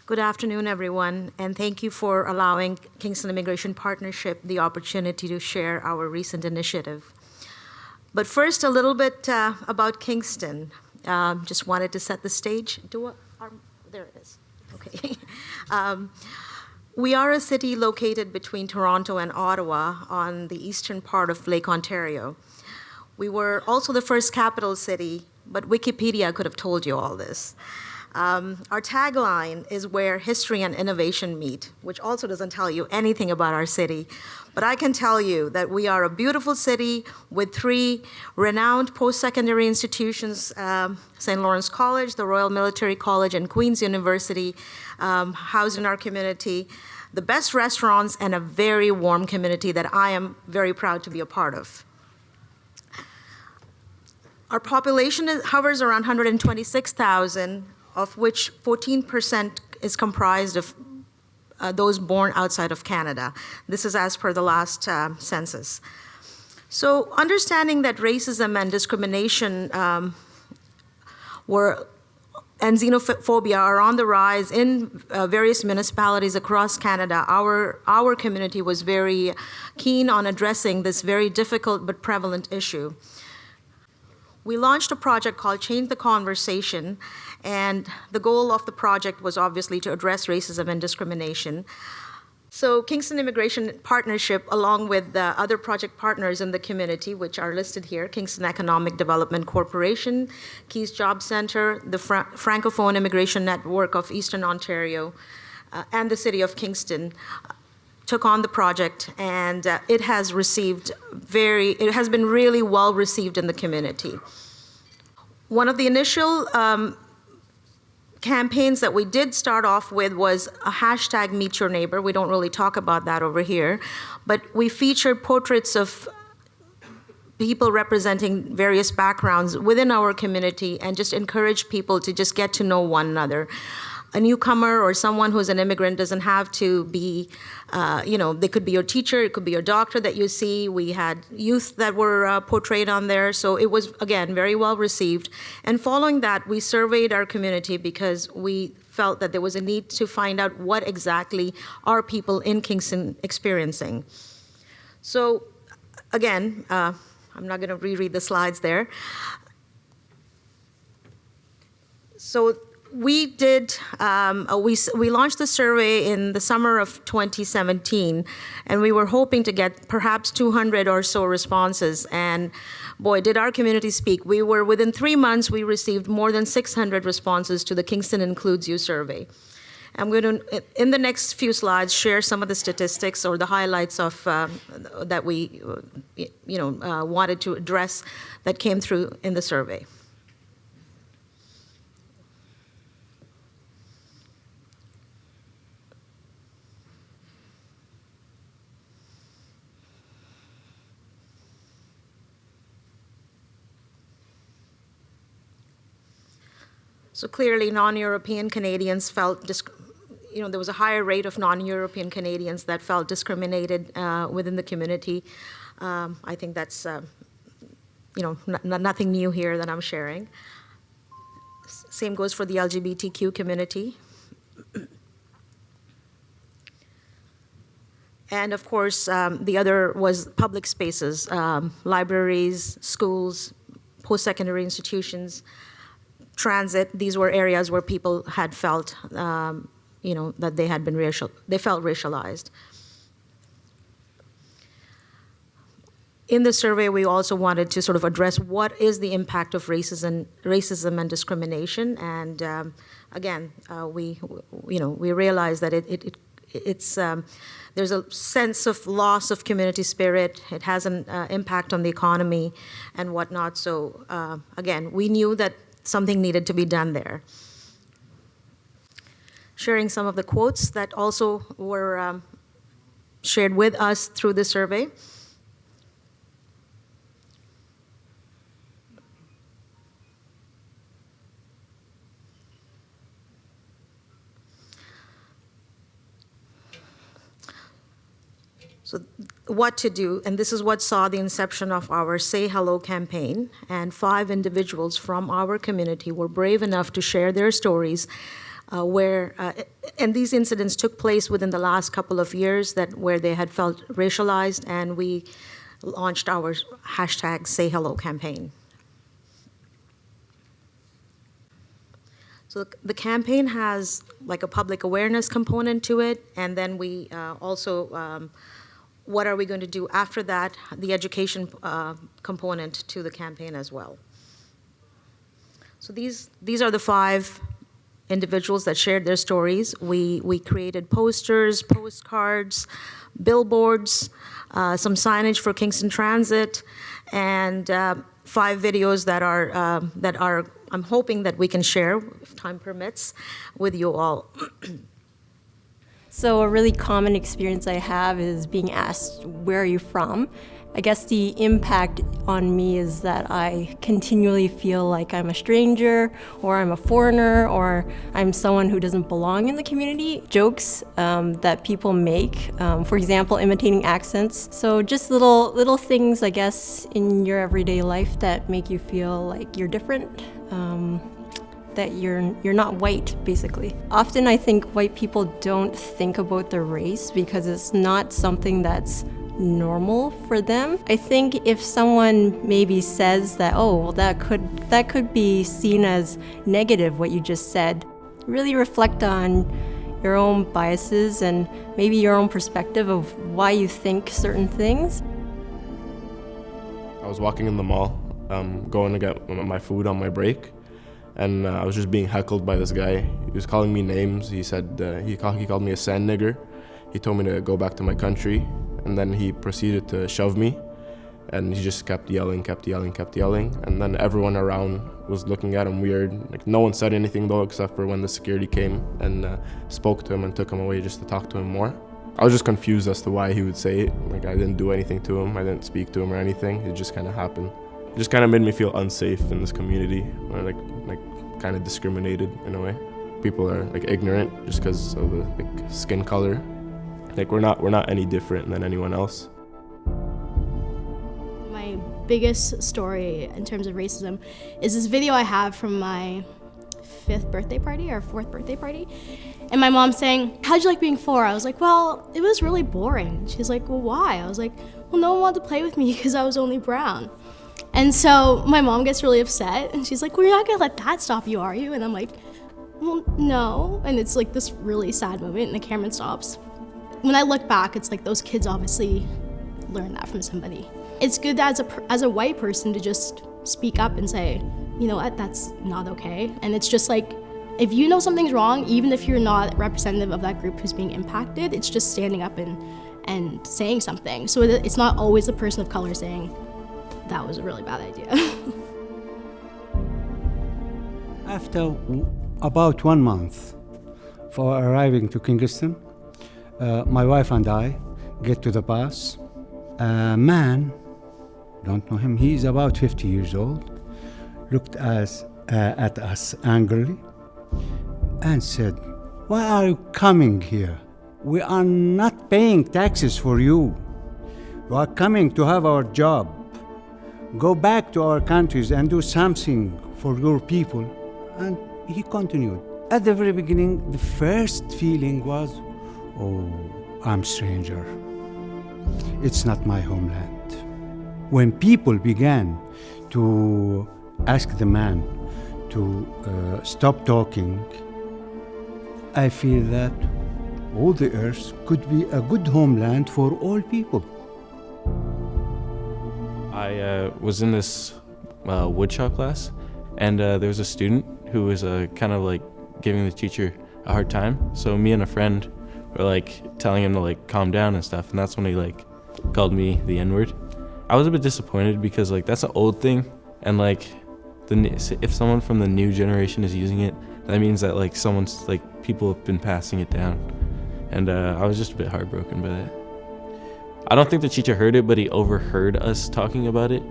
Good afternoon, everyone, and thank you for allowing Kingston Immigration Partnership the opportunity to share our recent initiative. But first, a little bit about Kingston. Just wanted to set the stage. There it is. Okay. We are a city located between Toronto and Ottawa on the eastern part of Lake Ontario. We were also the first capital city, but Wikipedia could have told you all this. Our tagline is where history and innovation meet, which also doesn't tell you anything about our city. But I can tell you that we are a beautiful city with 3 renowned post-secondary institutions, St. Lawrence College, the Royal Military College, and Queen's University, housed in our community, the best restaurants, and a very warm community that I am very proud to be a part of. Our population hovers around 126,000, of which 14% is comprised of those born outside of Canada. This is as per the last census. So understanding that racism and discrimination and xenophobia are on the rise in various municipalities across Canada, our community was very keen on addressing this very difficult but prevalent issue. We launched a project called Change the Conversation, and the goal of the project was obviously to address racism and discrimination. So Kingston Immigration Partnership, along with the other project partners in the community, which are listed here, Kingston Economic Development Corporation, Keys Job Center, the Francophone Immigration Network of Eastern Ontario, and the City of Kingston, took on the project, and it has been really well received in the community. One of the initial campaigns that we did start off with was a hashtag Meet Your Neighbor. We don't really talk about that over here, but we featured portraits of people representing various backgrounds within our community and just encourage people to just get to know one another. A newcomer or someone who's an immigrant doesn't have to be, they could be your teacher, it could be your doctor that you see. We had youth that were portrayed on there, so it was, again, very well received. And following that, we surveyed our community because we felt that there was a need to find out what exactly are people in Kingston experiencing. So, again, I'm not going to reread the slides there. So, we did, we launched the survey in the summer of 2017, and we were hoping to get perhaps 200 or so responses, and boy, did our community speak. Within 3 months, we received more than 600 responses to the Kingston Includes You survey. I'm going to, in the next few slides, share some of the statistics or the highlights of that we, wanted to address that came through in the survey. So clearly, non-European Canadians felt, there was a higher rate of non-European Canadians that felt discriminated within the community. I think that's, nothing new here that I'm sharing. Same goes for the LGBTQ community. And of course, the other was public spaces, libraries, schools, post-secondary institutions, transit. These were areas where people had felt, that they had been they felt racialized. In the survey, we also wanted to sort of address what is the impact of racism and discrimination. And again, we realized that it's there's a sense of loss of community spirit. It has an impact on the economy and whatnot. So again, we knew that something needed to be done there. Sharing some of the quotes that also were shared with us through the survey. So what to do, and this is what saw the inception of our SayHello campaign, and 5 individuals from our community were brave enough to share their stories and these incidents took place within the last couple of years where they had felt racialized, and we launched our hashtag SayHello campaign. So the campaign has like a public awareness component to it, and then we also, what are we going to do after that, the education component to the campaign as well. So these are the 5 individuals that shared their stories. We created posters, postcards, billboards, some signage for Kingston Transit, and 5 videos that are I'm hoping that we can share, if time permits, with you all. So a really common experience I have is being asked, where are you from? I guess the impact on me is that I continually feel like I'm a stranger, or I'm a foreigner, or I'm someone who doesn't belong in the community. Jokes that people make, for example, imitating accents. So just little things, I guess, in your everyday life that make you feel like you're different. That you're not white, basically. Often I think white people don't think about their race because it's not something that's normal for them. I think if someone maybe says that, oh, well, that could be seen as negative, what you just said, really reflect on your own biases and maybe your own perspective of why you think certain things. I was walking in the mall, going to get my food on my break, and I was just being heckled by this guy. He was calling me names. He said he called me a sand nigger. He told me to go back to my country, and then he proceeded to shove me, and he just kept yelling, and then everyone around was looking at him weird. Like, no one said anything though, except for when the security came and spoke to him and took him away just to talk to him more. I was just confused as to why he would say it. Like, I didn't do anything to him, I didn't speak to him or anything. It just kind of happened. It just kind of made me feel unsafe in this community, or like kind of discriminated in a way. People are like ignorant just because of the like skin color. Like, we're not any different than anyone else. My biggest story in terms of racism is this video I have from my 5th birthday party or 4th birthday party, and my mom saying, "How'd you like being 4?" I was like, "Well, it was really boring." She's like, "Well, why?" I was like, "Well, no one wanted to play with me because I was only brown." And so my mom gets really upset, and she's like, "Well, you're not gonna let that stop you, are you?" And I'm like, "Well, no." And it's like this really sad moment, and the camera stops. When I look back, it's like those kids obviously learned that from somebody. It's good that as a white person to just speak up and say, you know what, that's not okay. And it's just like, if you know something's wrong, even if you're not representative of that group who's being impacted, it's just standing up and saying something. So it's not always the person of color saying, that was a really bad idea. After about 1 month for arriving to Kingston, my wife and I get to the bus. A man, don't know him, he's about 50 years old, looked at us angrily and said, "Why are you coming here? We are not paying taxes for you. We are coming to have our job. Go back to our countries and do something for your people." And he continued. At the very beginning, the first feeling was, oh, I'm stranger. It's not my homeland. When people began to ask the man to stop talking, I feel that all the earth could be a good homeland for all people. I was in this woodshop class, and there was a student who was kind of like giving the teacher a hard time. So me and a friend were like telling him to like calm down and stuff, and that's when he like called me the N-word. I was a bit disappointed because like that's an old thing, and like if someone from the new generation is using it, that means that like people have been passing it down, and I was just a bit heartbroken by that. I don't think the teacher heard it, but he overheard us talking about it.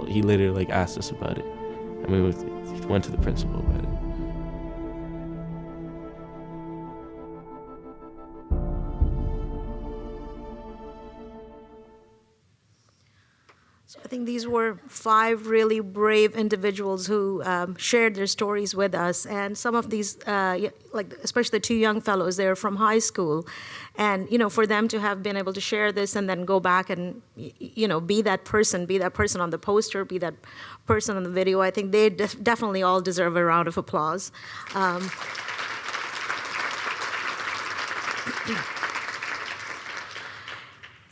He later like asked us about it, and we went to the principal about it. So I think these were 5 really brave individuals who shared their stories with us. And some of these, like especially the 2 young fellows, they're from high school. And, for them to have been able to share this and then go back and, be that person on the poster, be that person on the video, I think they definitely all deserve a round of applause.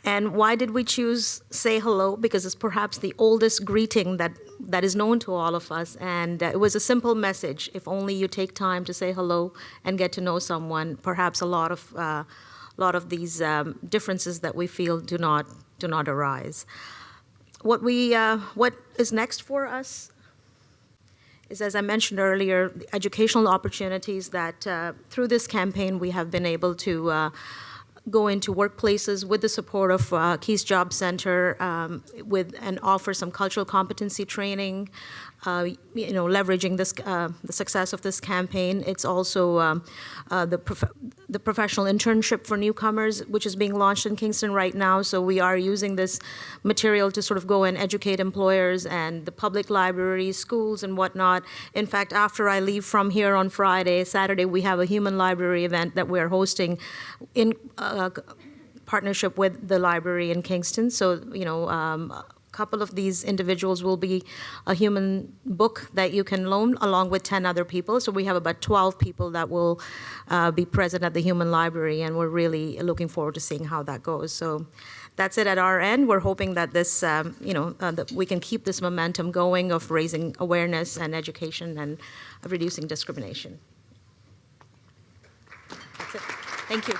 And why did we choose Say Hello? Because it's perhaps the oldest greeting that is known to all of us. And it was a simple message. If only you take time to say hello and get to know someone, perhaps a lot of these differences that we feel do not arise. What is next for us is, as I mentioned earlier, the educational opportunities that through this campaign we have been able to go into workplaces with the support of Keys Job Center and offer some cultural competency training, leveraging this, the success of this campaign. It's also the professional internship for newcomers, which is being launched in Kingston right now. So we are using this material to sort of go and educate employers and the public libraries, schools, and whatnot. In fact, after I leave from here on Saturday, we have a human library event that we're hosting in partnership with the library in Kingston. So, a couple of these individuals will be a human book that you can loan along with 10 other people. So we have about 12 people that will be present at the human library, and we're really looking forward to seeing how that goes. So that's it at our end. We're hoping that this, that we can keep this momentum going of raising awareness and education and reducing discrimination. That's it. Thank you.